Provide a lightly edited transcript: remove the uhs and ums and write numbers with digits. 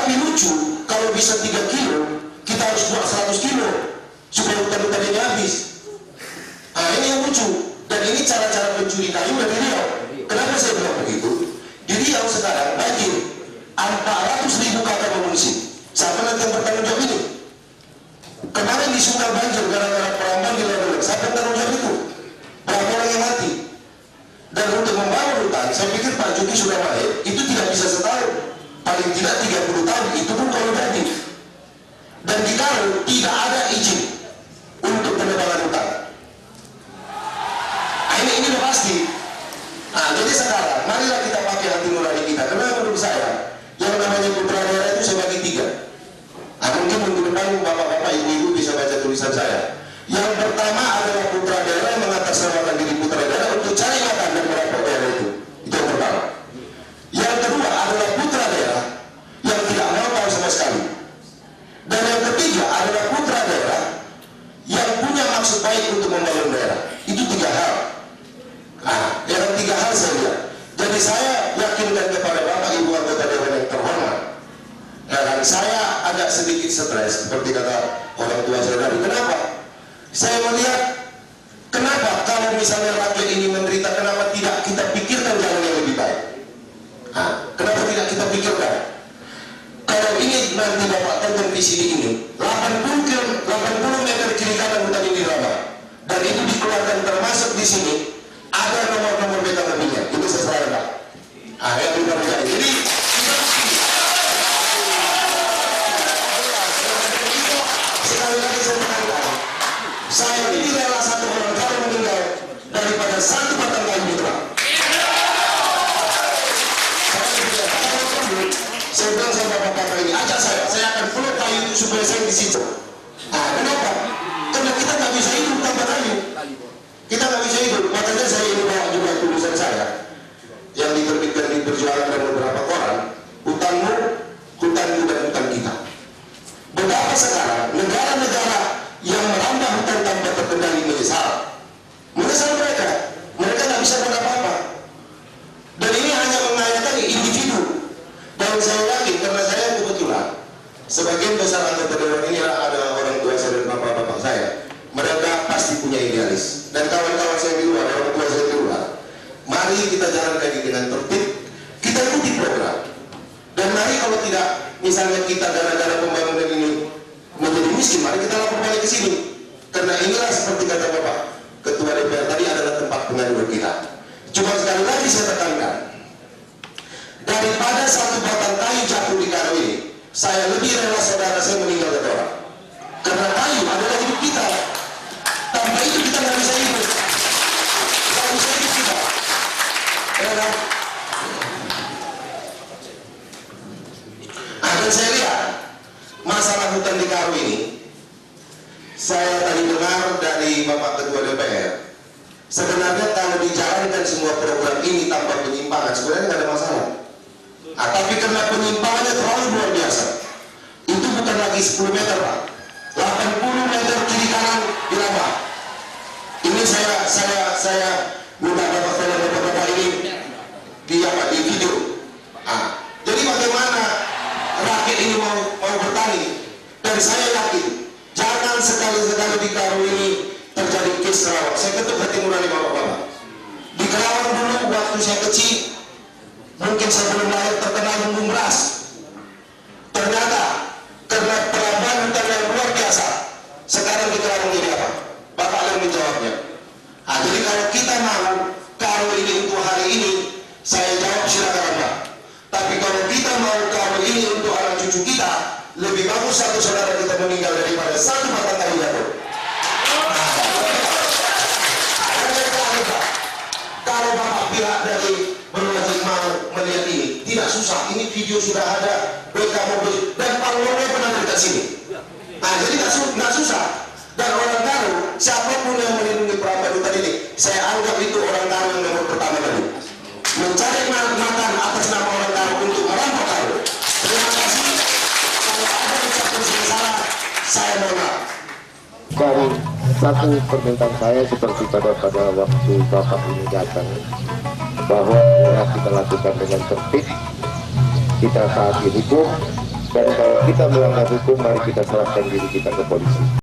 Tapi lucu, kalau bisa 3 kilo, kita harus buat 100 kilo supaya hutan-hutan ini habis. Nah, ini yang lucu. Dan ini cara-cara mencuri kayu dari Riau. Kenapa saya bilang begitu? Di Riau sekarang banjir 400.000 kakak mengungsi. Siapa nanti yang bertanggung jawab ini? Kemarin di Sungai banjir gara-gara peramban di Lembang. Siapa yang tanggung jawab itu? Berapa orang yang mati? Dan untuk membangun hutan, saya pikir Pak Jokowi sudah baik. Itu tidak bisa setahun, paling tidak 30 tahun. Itu pun kalau jadi. Dan di Karo tidak ada izin untuk penebangan hutan. Nah, ini udah pasti. Nah, jadi sekarang marilah kita pakai hati nurani kita. Karena menurut saya yang namanya putra daerah itu saya bagi 3. Nah, mungkin minggu depan bapak-bapak ibu-ibu bisa baca tulisan saya. Yang pertama adalah putra daerah yang mengatasnamakan diri putra daerah untuk cari makan dan merampok daerah itu. Itu yang pertama. Yang kedua adalah putra daerah yang tidak mau tahu sama sekali. Dan yang ketiga adalah putra daerah yang punya maksud baik untuk membangun daerah. Itu 3 hal. Nah, yang 3 hal saya lihat. Jadi saya yakinkan kepada bapak ibu anggota dewan yang terhormat. Ya kan, saya agak sedikit stres seperti kata orang tua saya tadi. Kenapa? Saya melihat kenapa kalau misalnya rakyat ini menderita, kenapa tidak kita pikirkan jalan yang lebih baik? Nah, kenapa tidak kita pikirkan? Kalau ini nanti bapak tonton di sini ini 80 meter kiri kanan hutan ini ramah, dan itu dikeluarkan termasuk di sini ada nomor-nomor beta mobilnya. Itu sesuai Pak. Ah, yang benar-benar. Jadi sekali lagi saya tekankan, saya ini rela satu orang kalau meninggal daripada 1 batang kayu putra. Saya bilang sama bapak-bapak ini, ajak saya akan float kayu itu supaya saya di situ. Nah, kenapa? Karena kita nggak bisa hidup tanpa kayu. Kita nggak bisa hidup. Makanya saya ini bawa juga tulisan saya yang diterbitkan di Perjuangan dan beberapa koran. Hutanmu, hutanmu dan hutan kita. Betapa sekarang negara-negara yang merambah hutan tanpa terkendali menyesal mereka. Mereka nggak bisa buat apa-apa. Dan ini hanya mengayakan individu. Dan saya yakin karena saya kebetulan sebagian besar anggota dewan ini ada orang tua saya dan bapak-bapak saya. Mereka pasti punya idealis. Dan kawan-kawan saya di luar, orang tua saya di luar. Mari kita jalan lagi dengan tertib. Kita ikuti program. Dan mari kalau tidak, misalnya kita gara-gara pembangunan ini menjadi miskin, mari kita lapor balik ke sini. Karena inilah seperti kata Bapak Ketua DPR tadi adalah tempat pengaduan kita. Cuma sekali lagi saya tekankan, daripada 1 batang kayu jatuh di Karo ini, saya lebih rela saudara saya meninggal dari orang. Karena kayu adalah hidup kita. Tanpa itu kita nggak bisa hidup. Nggak bisa hidup kita. Ya, dan saya lihat masalah hutan di Karo ini, saya tadi dengar dari Bapak Ketua DPR, sebenarnya kalau dijalankan semua program ini tanpa penyimpangan, sebenarnya nggak ada masalah. Nah, tapi karena penyimpangannya terlalu luar biasa, itu bukan lagi 10 meter Pak, 80 meter kiri kanan dilambah. Ini saya minta bapak ini di video. Nah, jadi bagaimana rakyat ini mau bertani? Dan saya yakin jangan sekali-sekali di Karo ini terjadi case Kerawang. Saya ketuk hati nurani bapak-bapak. Di Kerawang dulu waktu saya kecil, mungkin saya belum lahir, terkena lumbung beras. Ternyata karena perambahan hutan yang luar biasa, sekarang di Kerawang jadi apa? Bapak yang menjawabnya. Nah, jadi kalau kita mau Karo ini untuk hari ini, saya jawab silakan Pak. Tapi kalau kita mau Karo ini untuk anak cucu kita, lebih bagus 1 saudara kita meninggal daripada 1 batang kayu jatuh. Kalau bapak pihak dari berwajib mau melihat ini, tidak susah. Ini video sudah ada, BK mobil dan panglongnya pernah dekat sini. Nah, jadi nggak susah. Dan orang Karo, siapapun yang melindungi perambai hutan ini, saya anggap itu orang Karo yang nomor pertama tadi. Mencari makan atas nama orang Karo untuk merampok Karo. Terima kasih. Kalau ada ucapan salah, saya mohon maaf. Dari satu permintaan saya seperti pada waktu Bapak ini datang, bahwa ya kita lakukan dengan tertib, kita taati hukum, Dan kalau kita melanggar hukum, mari kita serahkan diri kita ke polisi.